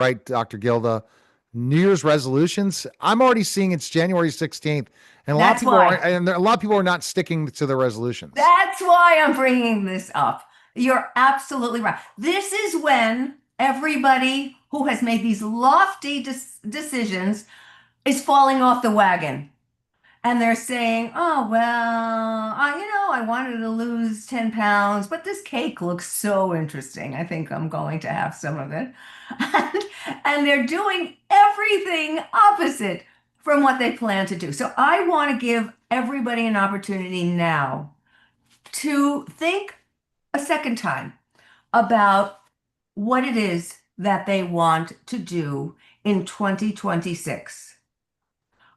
right, Dr. Gilda. New Year's resolutions. I'm already seeing it's January 16th, and a lot of That's people are, why. and a lot of people are not sticking to their resolutions. That's why I'm bringing this up. You're absolutely right. This is when everybody who has made these lofty decisions is falling off the wagon. And they're saying, oh, well, I wanted to lose 10 pounds, but this cake looks so interesting. I think I'm going to have some of it. And, and they're doing everything opposite from what they plan to do. So I want to give everybody an opportunity now to think a second time about what it is that they want to do in 2026.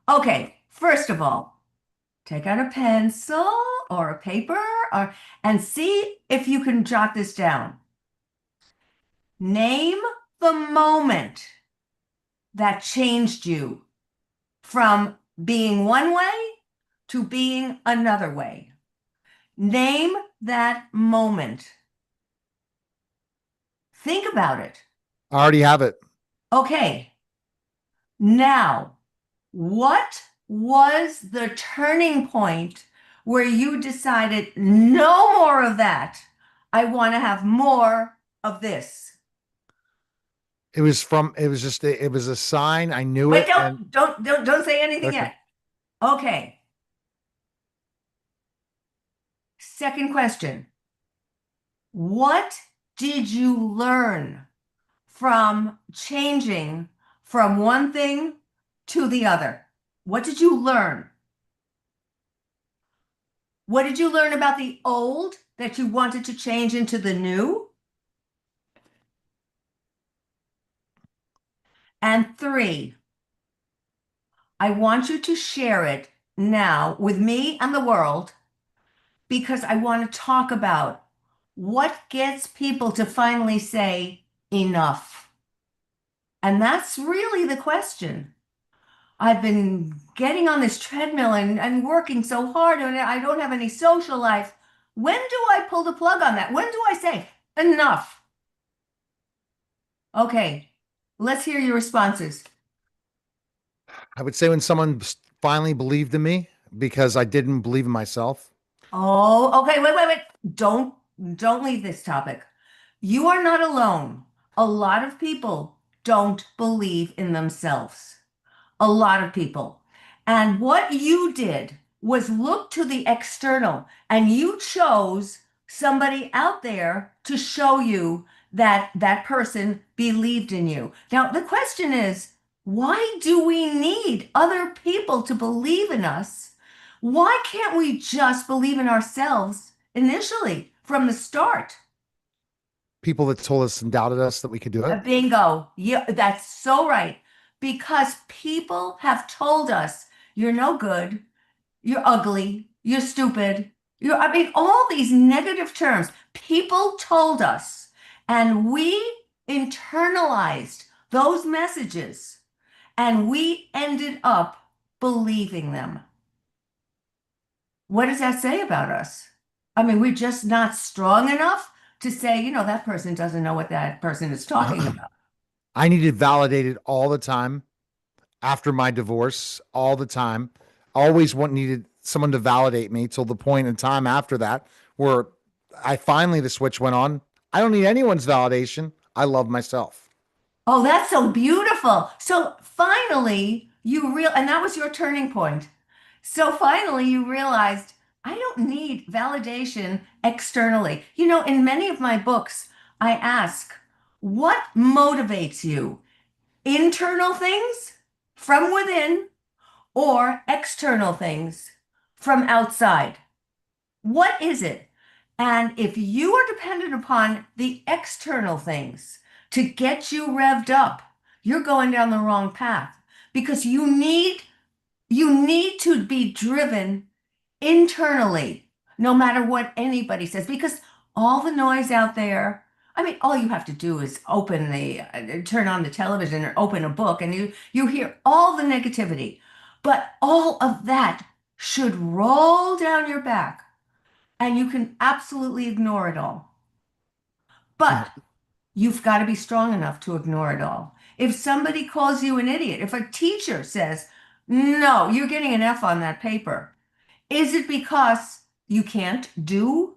Okay, first of all, take out a pencil or a paper and see if you can jot this down. Name the moment that changed you from being one way to being another way. Name that moment. Think about it. I already have it. Okay, now, what was the turning point where you decided no more of that? I want to have more of this. It was just, it was a sign. I knew Wait, it. don't, And don't, don't, don't say anything okay. yet. Okay. Second question. What did you learn from changing from one thing to the other? What did you learn? What did you learn about the old that you wanted to change into the new? And three, I want you to share it now with me and the world because I want to talk about what gets people to finally say enough. And that's really the question. I've been getting on this treadmill and working so hard and I don't have any social life. When do I pull the plug on that? When do I say enough? Okay, let's hear your responses. I would say when someone finally believed in me because I didn't believe in myself. Oh, okay, wait. Don't don't leave this topic. You are not alone. A lot of people don't believe in themselves. A lot of people. And what you did was look to the external and you chose somebody out there to show you that that person believed in you. Now, the question is, why do we need other people to believe in us? Why can't we just believe in ourselves initially from the start? People that told us and doubted us that we could do it. Bingo. Yeah, that's so right. Because people have told us you're no good, you're ugly, you're stupid, I mean, all these negative terms. People told us, and we internalized those messages, and we ended up believing them. What does that say about us? I mean, we're just not strong enough to say, that person doesn't know what that person is talking about. I needed validated all the time after my divorce, all the time. Always needed someone to validate me till the point in time after that where I finally the switch went on. I don't need anyone's validation. I love myself. Oh, that's so beautiful. So finally, and that was your turning point. So finally, you realized I don't need validation externally. In many of my books, I ask, what motivates you? Internal things from within or external things from outside? What is it? And if you are dependent upon the external things to get you revved up, you're going down the wrong path because you need to be driven internally, no matter what anybody says, because all the noise out there, I mean, all you have to do is turn on the television or open a book and you hear all the negativity. But all of that should roll down your back and you can absolutely ignore it all. But you've got to be strong enough to ignore it all. If somebody calls you an idiot, if a teacher says, no, you're getting an F on that paper, is it because you can't do?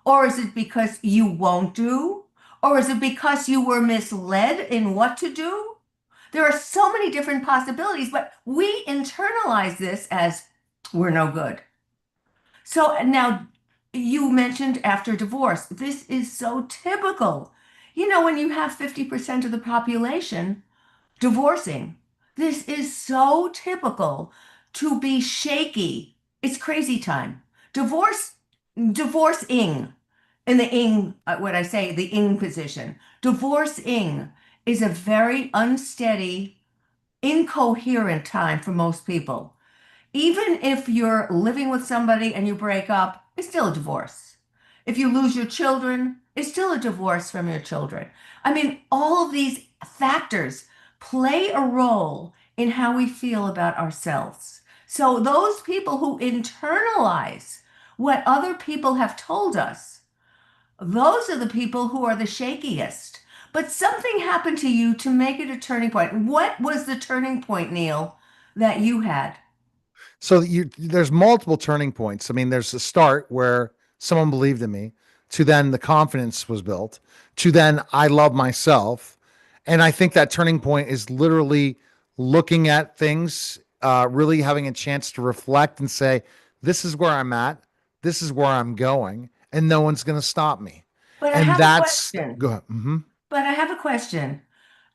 Or is it because you won't do? Or is it because you were misled in what to do? There are so many different possibilities, but we internalize this as we're no good. So now you mentioned after divorce. This is so typical. You know, when you have 50% of the population divorcing, this is so typical to be shaky. It's crazy time. Divorce, divorcing in the ing, what I say, the ing position. Divorcing is a very unsteady, incoherent time for most people. Even if you're living with somebody and you break up, it's still a divorce. If you lose your children, it's still a divorce from your children. I mean, all of these factors play a role in how we feel about ourselves. So, those people who internalize what other people have told us, those are the people who are the shakiest. But something happened to you to make it a turning point. What was the turning point, Neil, that you had? So there's multiple turning points. I mean, there's the start where someone believed in me, to then the confidence was built, to then I love myself. And I think that turning point is literally looking at things, really having a chance to reflect and say, this is where I'm at, this is where I'm going, and no one's going to stop me. But I And have a that's question. go ahead. But I have a question.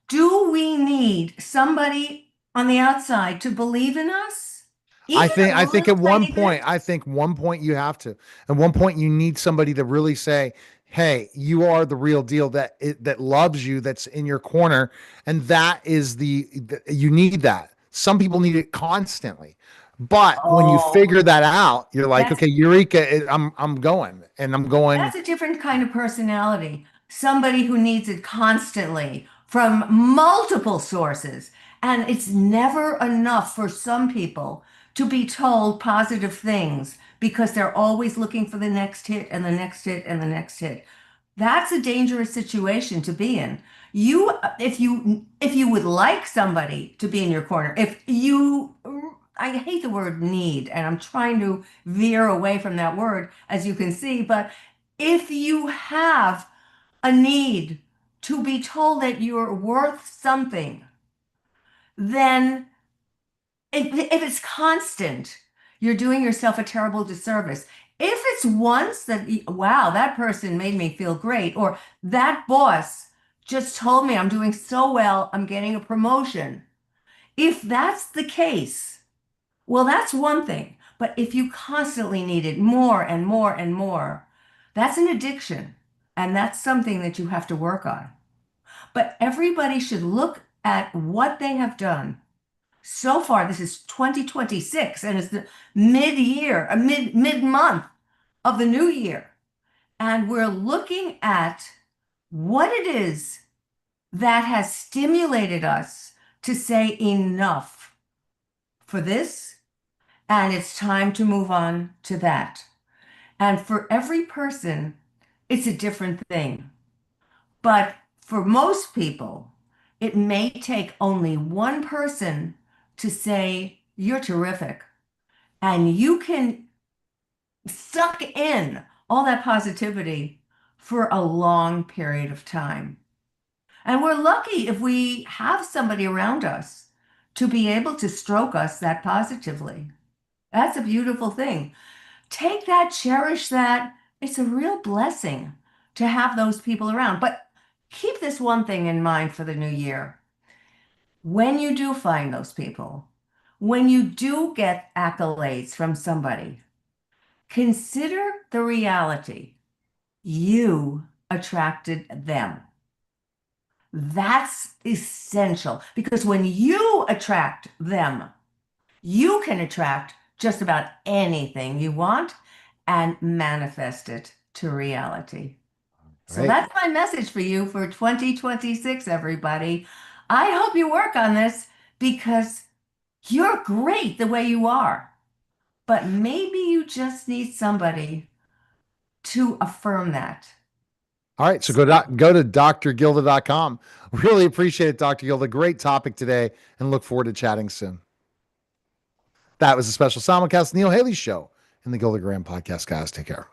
Do we need somebody on the outside to believe in us? I Even think a I think little at one tiny point, bit? I think one point you have to. At one point, you need somebody to really say, "Hey, you are the real deal. That loves you. That's in your corner." And that is you need that. Some people need it constantly, but when you Oh, figure that out, you're like, that's "Okay, Eureka! I'm going, and I'm going." That's a different kind of personality. Somebody who needs it constantly from multiple sources. And it's never enough for some people to be told positive things because they're always looking for the next hit and the next hit and the next hit. That's a dangerous situation to be in. If you would like somebody to be in your corner, if you, I hate the word need, and I'm trying to veer away from that word, as you can see, but if you have a need to be told that you're worth something, then if it's constant, you're doing yourself a terrible disservice. If it's once that, wow, that person made me feel great, or that boss just told me I'm doing so well, I'm getting a promotion. If that's the case, well, that's one thing. But if you constantly need it more and more and more, that's an addiction. And that's something that you have to work on. But everybody should look at what they have done. So far, this is 2026, and it's the mid-year, a mid-month of the new year. And we're looking at what it is that has stimulated us to say enough for this, and it's time to move on to that. And for every person, it's a different thing. But for most people, it may take only one person to say, you're terrific. And you can suck in all that positivity for a long period of time. And we're lucky if we have somebody around us to be able to stroke us that positively. That's a beautiful thing. Take that, cherish that. It's a real blessing to have those people around. But keep this one thing in mind for the new year. When you do find those people, when you do get accolades from somebody, consider the reality. You attracted them. That's essential because when you attract them, you can attract just about anything you want and manifest it to reality. So Right. that's my message for you for 2026, everybody. I hope you work on this because you're great the way you are, but maybe you just need somebody to affirm that. All right. So go to drgilda.com. Really appreciate it, Dr. Gilda. Great topic today and look forward to chatting soon. That was a special simulcast Neil Haley show in the Gilda Graham podcast, guys. Take care.